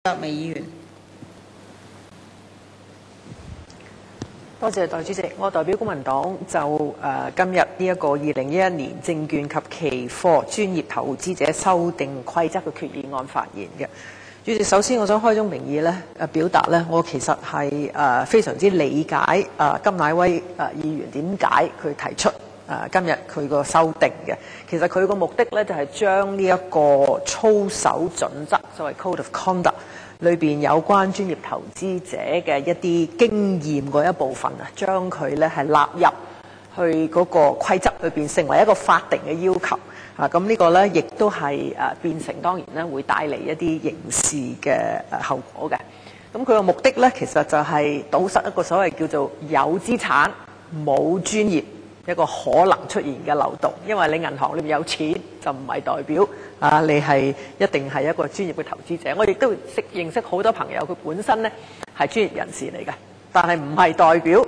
美議員。多謝代理主席，我代表公民黨就今日呢一個2011年證券及期貨專業投資者修訂規則嘅決議案發言嘅。主席，首先我想開宗明義表達我其實係非常之理解甘乃威議員點解佢提出今日佢個修訂嘅。其實佢個目的就係將呢一個操守準則，所謂 Code of Conduct，裏邊有關專業投資者嘅一啲經驗嗰一部分將佢係納入去嗰個規則裏邊，成為一個法定嘅要求。咁呢個亦都係變成當然會帶嚟一啲刑事嘅後果嘅。咁佢個目的其實就係堵塞一個所謂叫做有資產冇專業一個可能出現嘅漏洞，因為你銀行裏面有錢就唔係代表你係一定係一個專業嘅投資者。我亦都認識好多朋友，佢本身係專業人士嚟嘅，但係唔係代表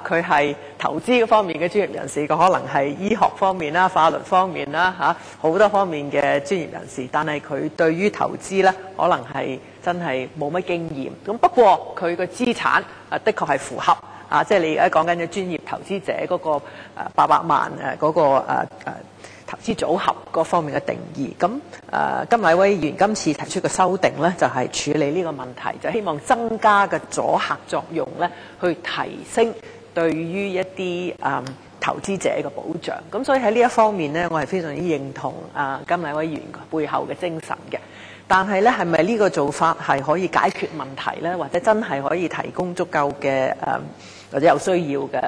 佢係投資方面嘅專業人士，佢可能係醫學方面啦、法律方面啦好多方面嘅專業人士，但係佢對於投資可能係真係冇乜經驗。咁不過佢個資產的確係符合即係你而家講緊嘅專業投資者嗰個800萬嗰個投資組合嗰方面嘅定義。咁甘乃威議員今次提出嘅修訂就係處理呢個問題，就希望增加嘅阻嚇作用去提升對於一啲投資者嘅保障。咁所以喺呢一方面我係非常之認同甘乃威議員背後嘅精神嘅。但係係咪呢個做法係可以解決問題呢？或者真係可以提供足夠嘅或者有需要嘅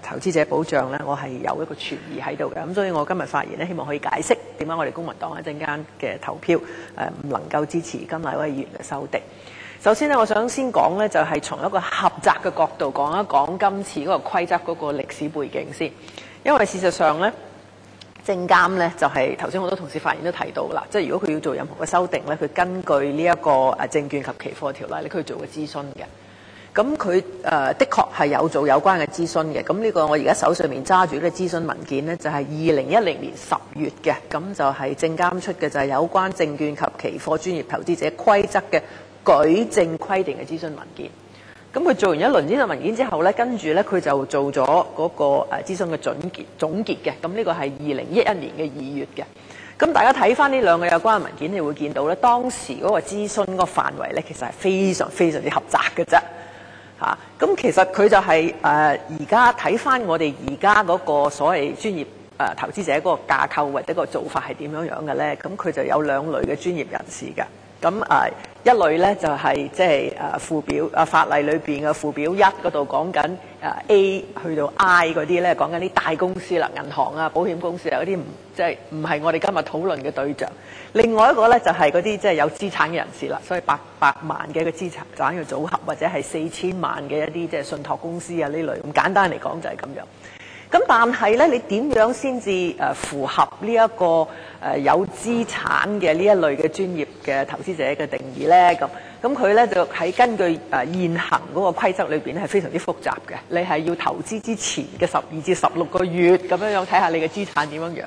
投資者保障呢？我係有一個存疑喺度嘅。咁所以我今日發言希望可以解釋點解我哋公民黨一陣間嘅投票唔能夠支持甘乃威議員嘅修訂。首先我想先講就係從一個狹窄嘅角度講一講今次嗰個規則嗰個歷史背景先。因為事實上證監就係頭先好多同事發言都提到啦，即係如果佢要做任何嘅修訂佢根據呢一個證券及期貨條例佢做嘅諮詢嘅。咁佢的確係有做有關嘅諮詢嘅。咁呢個我而家手上面揸住呢個諮詢文件就係2010年10月嘅。咁就係證監出嘅，就係有關證券及期貨專業投資者規則嘅舉證規定嘅諮詢文件。咁佢做完一輪諮詢文件之後跟住佢就做咗嗰個諮詢嘅總結嘅。咁呢個係2011年嘅2月嘅。咁大家睇翻呢兩個有關嘅文件，你會見到當時嗰個諮詢個範圍其實係非常非常之狹窄嘅啫。咁其實佢就係而家睇翻我哋而家嗰個所謂專業投資者嗰個架構或者個做法係點樣嘅呢？咁佢就有兩類嘅專業人士嘅。咁一類就係即係附表法例裏邊嘅附表1嗰度講緊A 去到 I 嗰啲講緊啲大公司啦，銀行啊、保險公司啊嗰啲即係唔係我哋今日討論嘅對象。另外一個就係嗰啲即係有資產嘅人士啦，所以800萬嘅一個資產嘅組合，或者係4000萬嘅一啲即係信託公司啊呢類。咁簡單嚟講就係咁樣。咁但係你點樣先至符合呢一個有資產嘅呢一類嘅專業嘅投資者嘅定義呢？咁佢就喺根據現行嗰個規則裏邊係非常之複雜嘅。你係要投資之前嘅12至16個月咁樣睇下你嘅資產點樣樣。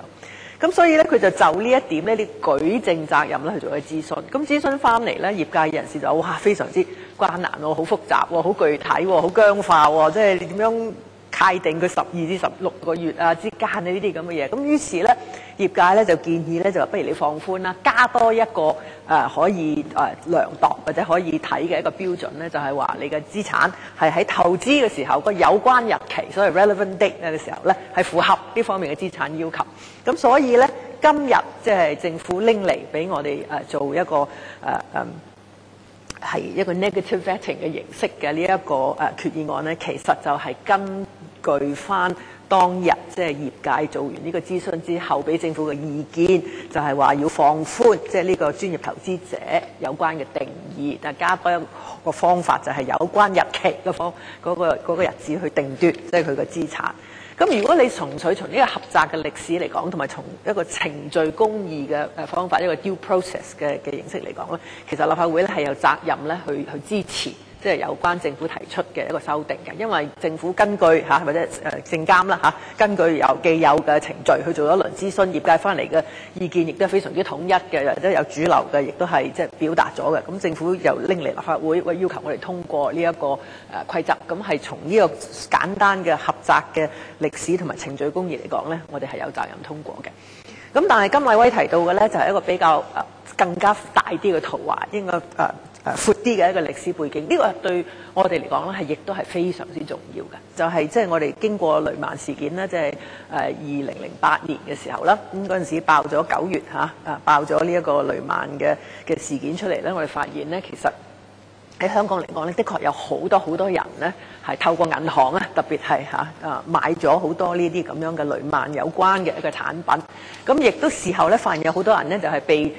咁所以佢就就呢一點呢，你舉證責任去做嘅諮詢。咁諮詢翻嚟業界人士就哇非常之關難喎，好複雜喎，好具體喎，好僵化喎，即係你點樣界定佢12至16個月之間呢啲咁嘅嘢。咁於是業界就建議就不如你放寬啦，加多一個可以量度或者可以睇嘅一個標準就係話你嘅資產係喺投資嘅時候個有關日期，所謂 relevant date 嘅時候係符合呢方面嘅資產要求。咁所以今日即係政府拎嚟俾我哋做一個係一個 negative vetting 嘅形式嘅呢一個決議案其實就係根據翻當日即係業界做完呢個諮詢之後俾政府嘅意見，就係話要放寬即係呢個專業投資者有關嘅定義，但加多一個方法就係有關日期嗰個日子去定奪即係佢嘅資產。咁如果你純粹從呢個狹窄嘅歷史嚟講，同埋從一個程序公義嘅方法，一個 due process 嘅形式嚟講其實立法會係有責任去支持，即係有關政府提出嘅一個修訂嘅，因為政府根據或者證監啦根據既有嘅程序去做咗一輪諮詢，業界翻嚟嘅意見亦都係非常之統一嘅，或者有主流嘅，亦都係即係表達咗嘅。咁政府又拎嚟立法會，要求我哋通過呢一個規則，咁係從呢個簡單嘅狹窄嘅歷史同埋程序公義嚟講咧，我哋係有責任通過嘅。咁但係甘迺威提到嘅咧，就係一個比較更加大啲嘅圖畫，應該闊啲嘅一個歷史背景。呢個對我哋嚟講咧，係亦都係非常之重要嘅。就係即係我哋經過雷曼事件咧，即係2008年嘅時候啦，咁嗰陣時爆咗9月爆咗呢一個雷曼嘅事件出嚟咧，我哋發現咧，其實喺香港嚟講咧，的確有好多人咧係透過銀行啊，特別係買咗好多呢啲咁樣嘅雷曼有關嘅一個產品。咁亦都事後咧發現有好多人咧就係被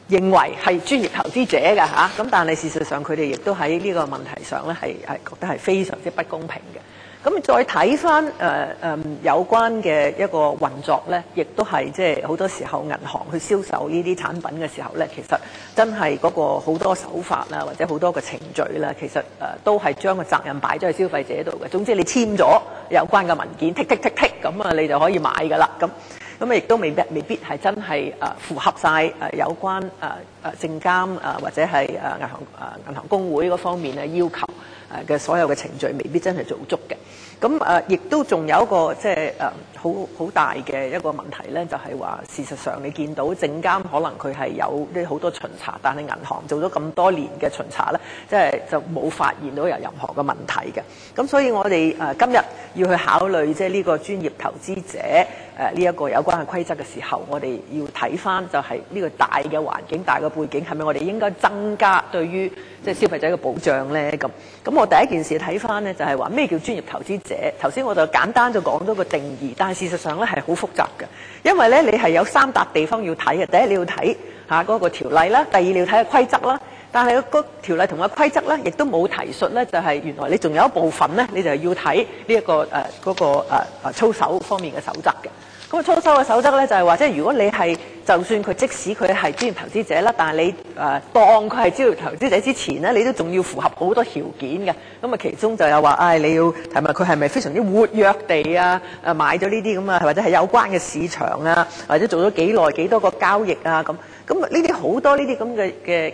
認為係專業投資者嘅咁但係事實上佢哋亦都喺呢個問題上咧係覺得係非常之不公平嘅。咁再睇翻有關嘅一個運作咧，亦都係即係好多時候銀行去銷售呢啲產品嘅時候咧，其實真係嗰個好多手法啦，或者好多個程序啦，其實都係將個責任擺咗喺消費者度嘅。總之你簽咗有關嘅文件，剔咁啊，你就可以買㗎啦。咁亦都未必係真係符合晒有關證監或者係銀行公會嗰方面嘅要求嘅所有嘅程序，未必真係做足嘅。咁亦都仲有一個即係好大嘅一個問題咧，就係話事實上你見到證監可能佢係有啲好多巡查，但係銀行做咗咁多年嘅巡查咧，即係就冇發現到有任何嘅問題嘅。咁所以我哋今日要去考慮即係呢個專業投資者呢一個有關嘅規則嘅時候，我哋要睇翻就係呢個大嘅環境、大嘅背景，係咪我哋應該增加對於即係消費者嘅保障咧？咁我第一件事睇翻咧就係話咩叫專業投資者？頭先我就簡單就講咗個定義，但係事實上咧係好複雜嘅，因為咧你係有3笪地方要睇嘅。第一你要睇嗰個條例啦，第二你要睇個規則啦。但係個條例同個規則咧，亦都冇提述咧，就係原來你仲有一部分咧，你就要睇呢一個嗰個操守方面嘅守則嘅。咁操守嘅守則咧，就係話即係如果你係就算佢即使佢係專業投資者啦，但係你當佢係專業投資者之前咧，你都仲要符合好多條件嘅。咁其中就有話你要係咪佢係咪非常之活躍地買咗呢啲咁或者係有關嘅市場啊，或者做咗幾耐幾多個交易啊咁。咁呢啲好多呢啲咁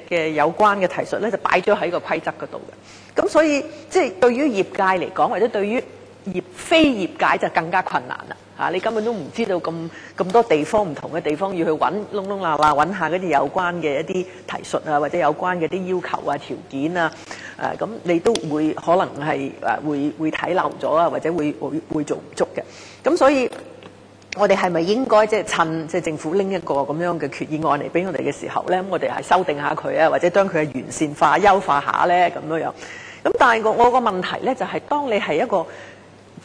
嘅有關嘅提述咧，就擺咗喺個規則嗰度嘅。咁所以即係對於業界嚟講，或者對於非業界就更加困難啦。你根本都唔知道咁多地方唔同嘅地方要去揾窿窿罅罅揾下嗰啲有關嘅一啲提述啊，或者有關嘅啲要求啊、條件啊，咁你都會可能係會睇漏咗啊，或者會做唔足嘅。咁所以我哋係咪應該即係趁即係政府拎一個咁樣嘅決議案嚟俾我哋嘅時候咧，咁我哋係修訂下佢啊，或者將佢嘅完善化、優化下咧咁樣。咁但係我個問題咧就係，當你係一個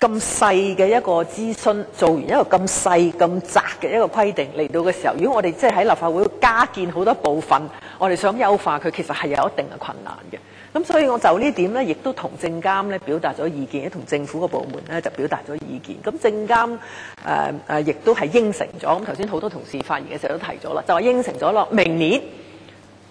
咁細嘅一個諮詢，做完一個咁細咁窄嘅一個規定嚟到嘅時候，如果我哋即係喺立法會加建好多部分，我哋想優化佢，其實係有一定嘅困難嘅。咁所以我就呢點咧，亦都同證監咧表達咗意見，同政府個部門咧就表達咗意見。咁證監亦都係應承咗。咁頭先好多同事發言嘅時候都提咗啦，就話應承咗咯，明年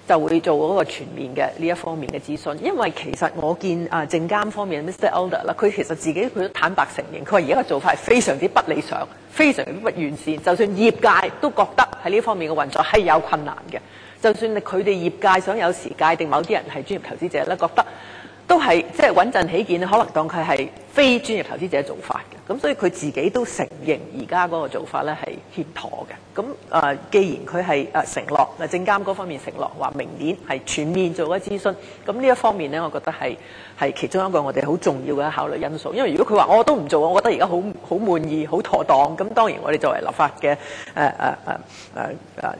就會做嗰個全面嘅呢一方面嘅諮詢。因為其實我見證監方面 Mr. Elder 啦，佢其實自己佢都坦白承認，佢話而家嘅做法係非常之不理想，非常之不完善。就算業界都覺得喺呢方面嘅運作係有困難嘅。就算佢哋業界想有時界定某啲人係專業投資者咧，覺得都係即係穩陣起見，可能當佢係非專業投資者做法嘅。咁所以佢自己都承認而家嗰個做法咧係欠妥嘅。咁既然佢係承諾證監嗰方面承諾話明年係全面做一諮詢，咁呢一方面咧，我覺得係其中一個我哋好重要嘅考慮因素。因為如果佢話我都唔做，我覺得而家好滿意、好妥當，咁當然我哋作為立法嘅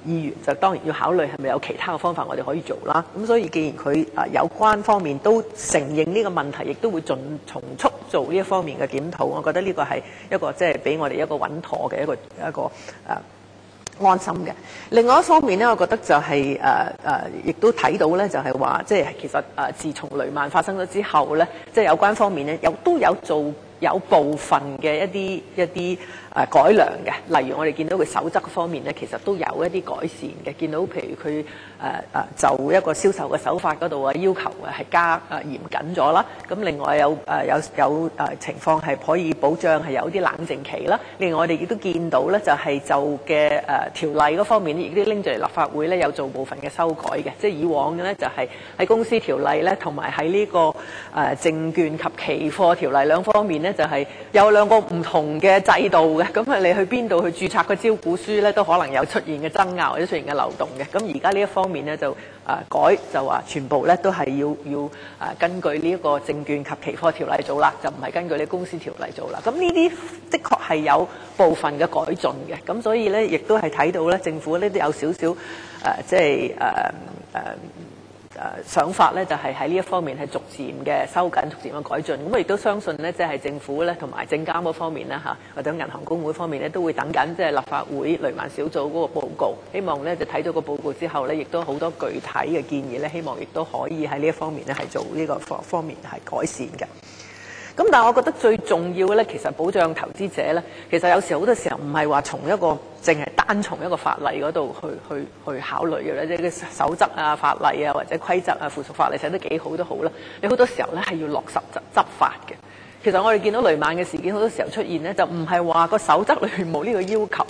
議員，就當然要考慮係咪有其他嘅方法我哋可以做啦。咁所以既然佢有關方面都承認呢個問題，亦都會從速做呢一方面嘅檢討，我覺得呢個係一個即係俾我哋一個穩妥嘅一個安心嘅。另外一方面咧，我覺得就係亦都睇到咧，就係話即係其實自從雷曼發生咗之後咧，即係有關方面咧都有做有部分嘅一啲改良嘅，例如我哋見到佢守則方面咧，其實都有一啲改善嘅。見到譬如佢就一個銷售嘅手法嗰度要求係加嚴謹咗啦。咁另外有情況係可以保障係有啲冷靜期啦。另外我哋亦都見到咧，就係就嘅條例嗰方面亦都拎咗嚟立法會咧，有做部分嘅修改嘅。即係以往嘅咧就係喺公司條例咧，同埋喺呢個證券及期貨條例兩方面咧，就係有兩個唔同嘅制度嘅。咁你去邊度去註冊個招股書咧，都可能有出現嘅爭拗或者出現嘅漏洞嘅。咁而家呢一方面咧就改，就話全部咧都係要根據呢一個證券及期貨條例做啦，就唔係根據你公司條例做啦。咁呢啲的確係有部分嘅改進嘅。咁所以咧，亦都係睇到咧，政府呢都有少少想法咧，就係喺呢一方面係逐漸嘅收緊、逐漸嘅改進。咁我亦都相信咧，即係政府咧同埋證監嗰方面咧或者銀行公會方面咧，都會等緊即係立法會雷曼小組嗰個報告。希望咧就睇到個報告之後咧，亦都好多具體嘅建議咧，希望亦都可以喺呢一方面咧係做呢個方面係改善嘅。咁但係我覺得最重要嘅咧，其實保障投資者咧，其實有時好多時候唔係話從一個淨係單從一個法例嗰度去考慮嘅咧，即係啲守則啊、法例啊或者規則啊、附屬法例寫得幾好都好啦，你好多時候咧係要落實執法嘅。其實我哋見到雷曼嘅事件好多時候出現咧，就唔係話個守則裏面冇呢個要求，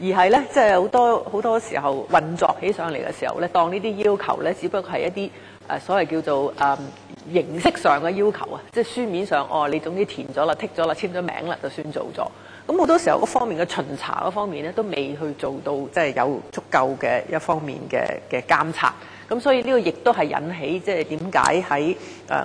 而係咧即係好多時候運作起上嚟嘅時候咧，當呢啲要求咧，只不過係一啲所謂叫做形式上嘅要求啊，即係書面上你總之填咗啦、剔咗啦、簽咗名啦，就算做咗。咁好多時候嗰方面嘅巡查嗰方面咧，都未去做到即係有足夠嘅一方面嘅監察。咁所以呢個亦都係引起即係點解喺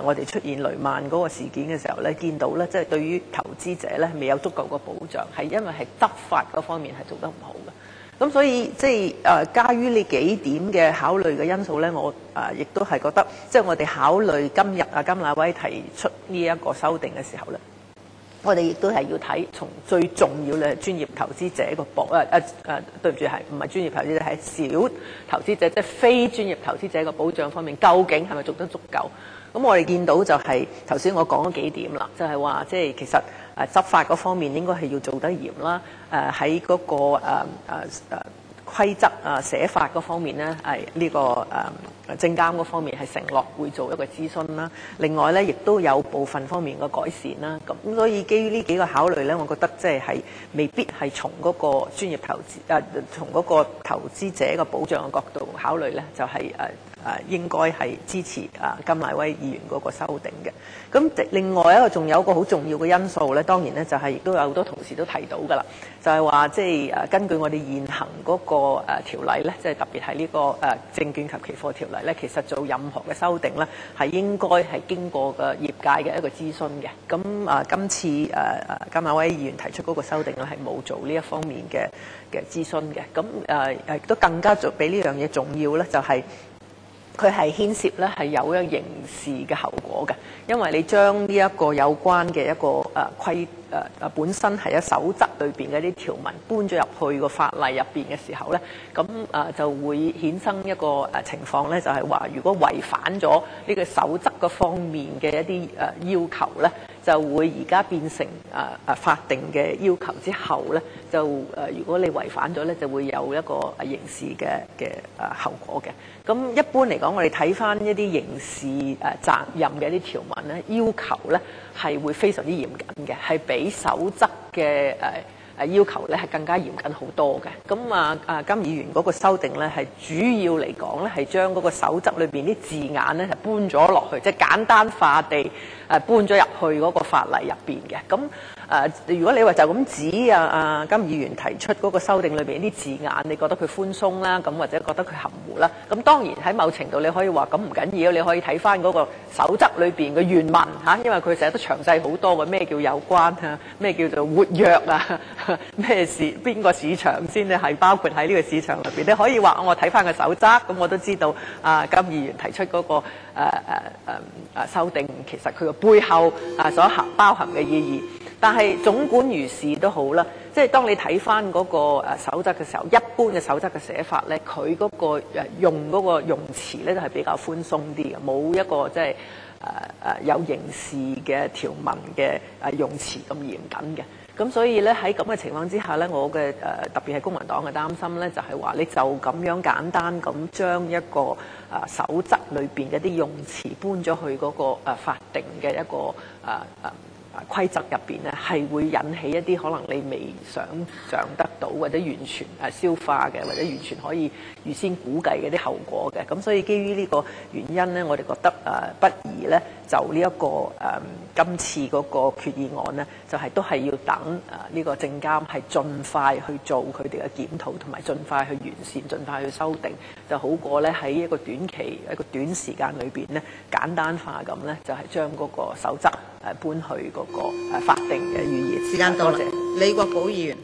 我哋出現雷曼嗰個事件嘅時候咧，見到咧即係對於投資者咧未有足夠嘅保障，係因為係執法嗰方面係做得唔好嘅。咁所以即係加於呢幾點嘅考慮嘅因素咧，我亦都係覺得即係我哋考慮今日甘乃威提出呢一個修訂嘅時候咧，我哋亦都係要睇從最重要嘅專業投資者個對唔住係唔係專業投資者，係小投資者，即係非專業投資者個保障方面，究竟係咪做得足夠？咁我哋見到就係頭先我講咗幾點啦，就係話即係其實執法嗰方面應該係要做得嚴啦，喺嗰個規則寫法嗰方面咧，係呢個證監嗰方面係承諾會做一個諮詢啦。另外咧，亦都有部分方面嘅改善啦。咁所以基於呢幾個考慮咧，我覺得即係未必係從嗰個專業投資從嗰個投資者嘅保障嘅角度考慮咧，就係應該係支持甘乃威議員嗰個修訂嘅。咁另外一個仲有一個好重要嘅因素咧，當然咧就係亦都有好多同事都提到㗎啦，就係話即係根據我哋現行嗰個條例咧，即係特別係呢個證券及期貨條例咧，其實做任何嘅修訂咧，係應該係經過嘅業界嘅一個諮詢嘅。咁今次甘乃威議員提出嗰個修訂咧，係冇做呢一方面嘅諮詢嘅。咁亦都更加比呢樣嘢重要咧，就係佢係牽涉咧係有一個刑事嘅後果嘅，因為你將呢一個有關嘅一個本身係喺守則裏邊嘅啲條文搬咗入去個法例入邊嘅時候咧，咁就會衍生一個情況咧，就係話如果違反咗呢個守則嗰方面嘅一啲要求咧，就會而家變成法定嘅要求之後咧，就如果你違反咗咧，就會有一個刑事嘅後果嘅。咁一般嚟講，我哋睇翻一啲刑事責任嘅一啲條文咧，要求咧係會非常之嚴謹嘅，係比守則嘅要求咧係更加嚴謹好多嘅。咁甘議員嗰個修訂咧係主要嚟講咧係將嗰個守則裏邊啲字眼咧係搬咗落去，即係簡單化地搬咗入去嗰個法例入邊嘅。咁如果你話就咁指甘議員提出嗰個修訂裏邊啲字眼，你覺得佢寬鬆啦，咁或者覺得佢含糊啦，咁當然喺某程度你可以話咁唔緊要，你可以睇翻嗰個守則裏邊嘅原文嚇，因為佢寫得詳細好多嘅，咩叫有關啊，咩叫做活躍啊，咩邊個市場先至係包括喺呢個市場裏邊，你可以話我睇翻個守則，咁我都知道甘議員提出嗰個修訂，其實佢個背後所包含嘅意義。但係總管如是都好啦，即係當你睇翻嗰個守則嘅時候，一般嘅守則嘅寫法咧，佢嗰個用嗰個用詞咧都係比較寬鬆啲嘅，冇一個即係有刑事嘅條文嘅用詞咁嚴謹嘅。咁所以咧喺咁嘅情況之下咧，我嘅特別係公民黨嘅擔心咧，就係話你就咁樣簡單咁將一個守則裏邊嘅啲用詞搬咗去嗰個法定嘅一個規則入邊咧，係會引起一啲可能你未想像得到或者完全消化嘅，或者完全可以預先估計嘅啲後果嘅。咁所以基於呢個原因咧，我哋覺得不宜咧就呢一個今次嗰個決議案咧，就係都係要等呢個證監係盡快去做佢哋嘅檢討，同埋盡快去完善、盡快去修訂，就好過咧喺一個短期、一個短時間裏邊咧簡單化咁咧，就係將嗰個守則搬去嗰個法定嘅語言。時間到啦，多謝。李國寶議員。